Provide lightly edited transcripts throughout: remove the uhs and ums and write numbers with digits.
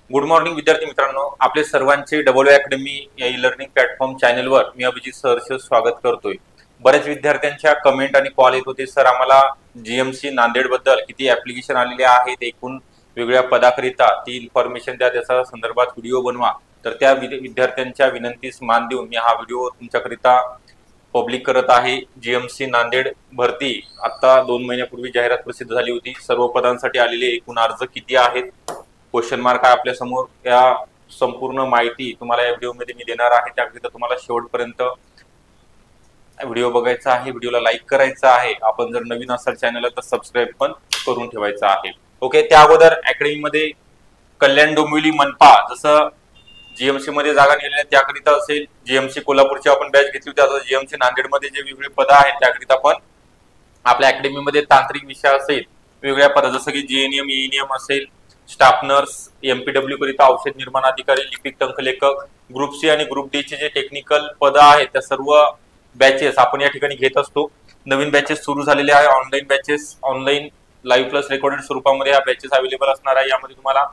Good morning विद्यार्थी मित्रांनो, आपले सर्वांचे डब्ल्यू अकॅडमी या ई लर्निंग प्लॅटफॉर्म चॅनलवर मी अभिजित सहर्ष स्वागत करतोय। बऱ्याच विद्यार्थ्यांच्या कमेंट आणि कॉल येत होते, सर आम्हाला जीएमसी नांदेड बद्दल किती ऍप्लिकेशन आलेले आहेत, एकूण वेगळ्या पदाकरिता ती इन्फॉर्मेशन द्या, त्याच्या संदर्भात व्हिडिओ बनवा। तर त्या विद्यार्थ्यांच्या विनंतीस मान देऊन मी हा व्हिडिओ तुमच्याकरिता पब्लिक करत आहे। जीएमसी नांदेड भरती आता 2 महिन्यापूर्वी जाहिरात प्रसिद्ध झाली होती। सर्व पदांसाठी आलेले एकूण अर्ज किती आहेत, क्वेश्चन मार्क आहे आपल्या समोर, या संपूर्ण माहिती तुम्हाला या व्हिडिओ मध्ये मी देणार आहे। त्याकरिता तुम्हाला शेवटपर्यंत व्हिडिओ बघायचा आहे, व्हिडिओला लाईक करायचा आहे, आपण जर नवीन असाल चॅनलला तर सबस्क्राईब पण करून ठेवायचा आहे। ओके, त्या अगोदर अकॅडमी मध्ये कल्याण डोंबिवली मनपा जसं जीएमसी मध्ये जागा निघाल्या त्याकरिता असेल, जीएमसी कोल्हापूरची आपण बॅच घेतली होती, आता जीएमसी नांदेड मध्ये जे वेगवेगळे पद आहेत त्याकरिता पण आपल्या अकॅडमी मध्ये तांत्रिक विषय असेल, वेगवेगळ्या पद जसं की जीएनएम एएनएम असेल, स्टाफ नर्स, एमपीडब्ल्यू करिता औषध निर्माण अधिकारी, लिपिक टंकलेखक, ग्रुप सी आणि ग्रुप डी चे जे टेक्निकल पद आहेत त्या सर्व बॅचेस आपण या ठिकाणी घेत असतो। नवीन बॅचेस सुरू झालेले आहे, online batches, online live plus recorded स्वरूपामध्ये या बॅचेस अवेलेबल असणार आहे। यामध्ये तुम्हाला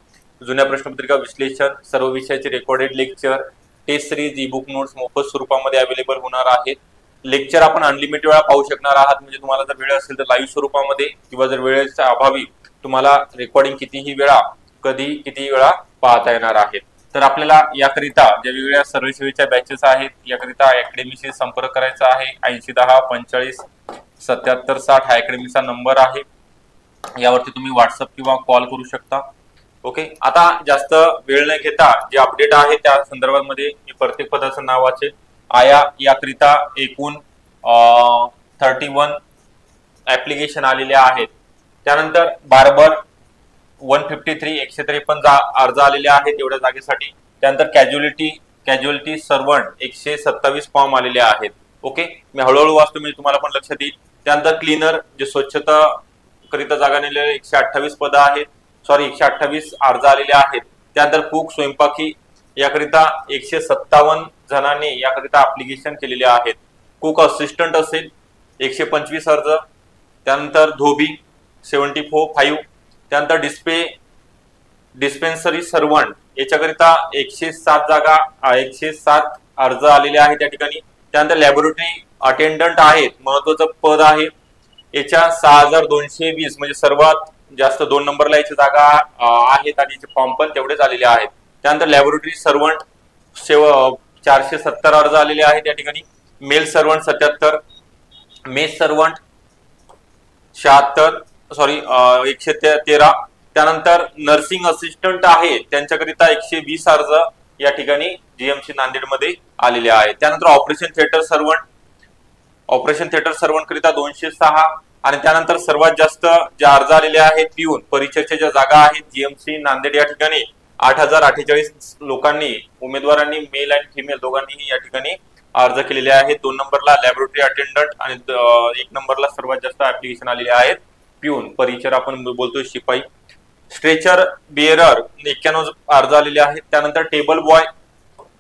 जुन्या प्रश्नपत्रिका विश्लेषण, सर्व विषयाचे recorded lecture, test series, e book notes मोफत स्वरूपामध्ये अवेलेबल होणार आहेत। लेक्चर आपण अनलिमिटेड वेळा पाहू शकणार आहात, म्हणजे तुम्हाला जर वेळ असेल तर लाईव्ह स्वरूपामध्ये, किंवा जर वेळेच्या अभावी तुम्हाला रेकॉर्डिंग कितीही वेळा किती वेळा पाहता येणार आहे। तर आपल्याला याकरिता ज्या वेगवेगळ्या सर्व सेवेच्या बॅचेस आहेत याकरिता अकॅडमीशी संपर्क करायचा आहे। 8010 45 77 60 हा अकॅडमीचा नंबर आहे, यावरती तुम्ही व्हॉट्सअप किंवा कॉल करू शकता। ओके, आता जास्त वेळ न घेता जे अपडेट आहे त्या संदर्भामध्ये मी प्रत्येक पदाचं नाव वाचेल। आया याकरिता एकूण 31 ऍप्लिकेशन आलेले आहेत। त्यानंतर बार्बर 153 153 अर्ज आलेले आहेत एवढ्या जागेसाठी। त्यानंतर कॅज्युअलिटी सर्वंट 127 फॉर्म आलेले आहेत। ओके, मी हळूहळू वाचतो म्हणजे तुम्हाला पण लक्षात येईल। त्यानंतर क्लीनर जे स्वच्छता करिता जागा नेलेले 128 पद आहेत, 128 अर्ज आलेले आहेत। त्यानंतर कुक स्वयंपाकी याकरिता 157 जणांनी याकरिता ऍप्लिकेशन केलेले आहेत। कुक असिस्टंट असेल 125 अर्ज। त्यानंतर धोबी 75। त्यानंतर डिस्पेन्सरी सर्वंट याच्याकरिता 107 अर्ज आलेले आहेत त्या ठिकाणी। त्यानंतर लॅबोरेटरी अटेंडंट आहेत, महत्वाचं पद आहे, याच्या 6220 म्हणजे सर्वात जास्त 2 नंबरला याची जागा आहेत आणि याचे फॉर्म पण तेवढेच आलेले आहेत। त्यानंतर लॅबोरेटरी सर्वंट 470 अर्ज आलेले आहेत त्या ठिकाणी। Male servant 77, mess servant 113। त्यानंतर नर्सिंग असिस्टंट आहे त्यांच्याकरिता 120 अर्ज या ठिकाणी जीएमसी नांदेड मध्ये आलेले आहेत। त्यानंतर ऑपरेशन थिएटर सर्वंट करिता 206। आणि त्यानंतर सर्वात जास्त जे अर्ज आलेले आहेत पिऊन परिचयाच्या ज्या जागा आहेत जीएमसी नांदेड या ठिकाणी 8048 लोकांनी, उमेदवारांनी मेल आणि फिमेल दोघांनीही या ठिकाणी अर्ज केलेले आहेत। 2 नंबरला लॅबोरेटरी अटेंडंट आणि 1 नंबरला सर्वात जास्त ऍप्लिकेशन आलेले आहेत पिऊन परिचर आपण बोलतोय शिपाई। स्ट्रेचर बिअरर 91 अर्ज आलेले आहेत। त्यानंतर टेबल बॉय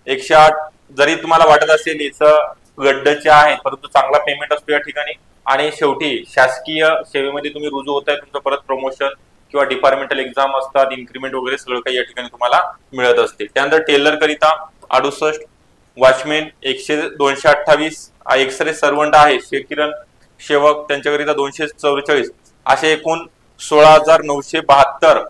108, जरी तुम्हाला वाटत असेल याचं गड्डचे आहे परंतु चांगला पेमेंट असतो या ठिकाणी। आणि शेवटी शासकीय सेवेमध्ये तुम्ही रुजू होताय, तुमचं परत प्रमोशन किंवा डिपार्टमेंटल एक्झाम असतात, इन्क्रीमेंट वगैरे सगळं काही या ठिकाणी तुम्हाला मिळत असते। त्यानंतर टेलर करिता 68, वॉचमॅन 228, एक्सरे सर्वंट आहे शेकिरण सेवक त्यांच्याकरिता 244, असे एकूण 16972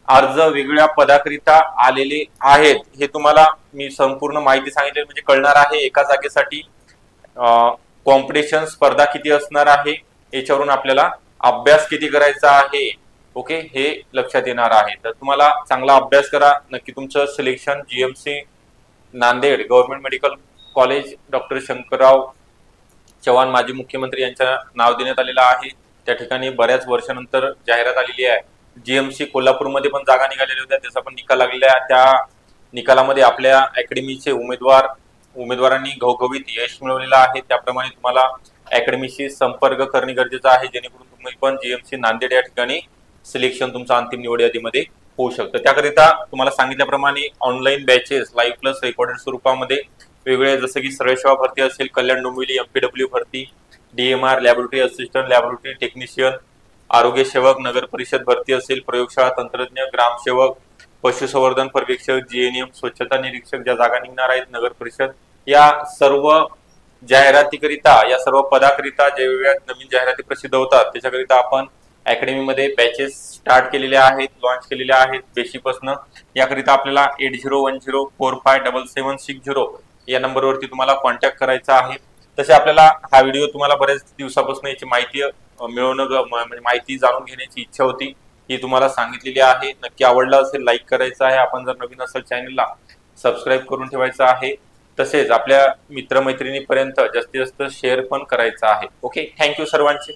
अर्ज वेगवेगळ्या पदाकरिता आलेले आहेत। हे तुम्हाला मी संपूर्ण माहिती सांगितली म्हणजे कळणार आहे एका जागेसाठी कॉम्पिटिशन स्पर्धा किती असणार आहे, याच्यावरून आपल्याला अभ्यास किती करायचा आहे। ओके, हे लक्षात येणार आहे। तर तुम्हाला चांगला अभ्यास करा, नक्की तुमचं selection GMC Nanded government medical college doctor Shankarrao Chavan माजी मुख्यमंत्री यांच्या नाव देण्यात आलेलं आहे। त्या ठिकाणी बऱ्याच वर्षानंतर जाहिरात आलेली आहे। जीएमसी कोल्हापूरमध्ये पण जागा निघालेल्या होत्या, त्याचा पण निकाल लागलेला आहे। त्या निकालामध्ये आपल्या अकॅडमीचे उमेदवारांनी घवघवीत यश मिळवलेलं आहे। त्याप्रमाणे तुम्हाला अकॅडमीशी संपर्क करणे गरजेचं आहे, जेणेकरून तुम्ही पण जीएमसी नांदेड या ठिकाणी सिलेक्शन तुमचं अंतिम निवड यादीमध्ये होऊ शकतं। त्याकरिता तुम्हाला सांगितल्याप्रमाणे online batches live plus recorded स्वरूपामध्ये वेगवेगळे जसं की सरळ सेवा भरती असेल, कल्याण डोंबिवली एमपीडब्ल्यू भरती, DMR, laboratory assistant, laboratory technician, आरोग्य सेवक, नगर परिषद भरती असेल, प्रयोगशाळा तंत्रज्ञ, ग्रामसेवक, पशुसंवर्धन पर्यवेक्षक, जीएनएम, स्वच्छता निरीक्षक ज्या जागा निघणार आहेत, नगर परिषद, या सर्व जाहिरातीकरिता, या सर्व पदाकरिता जे नवीन जाहिराती प्रसिद्ध होतात त्याच्याकरिता आपण अकॅडमीमध्ये बॅचेस स्टार्ट केलेले आहेत, लॉन्च केलेले आहेत बेसिकपासून. याकरिता आपल्याला 8010457760 या नंबरवरती तुम्हाला कॉन्टॅक्ट करायचा आहे. तसे आपल्याला हा व्हिडिओ तुम्हाला बरेच दिवसापासून याची माहिती मिळवणं म्हणजे माहिती जाणून घेण्याची इच्छा होती, ही तुम्हाला सांगितलेली आहे. नक्की आवडला असेल लाईक करायचं आहे. आपण जर नवीन असेल चॅनलला सबस्क्राईब करून ठेवायचं आहे. तसेच आपल्या मित्रमैत्रिणीपर्यंत जास्तीत जास्त शेअर पण करायचा आहे. ओके, थँक्यू सर्वांचे.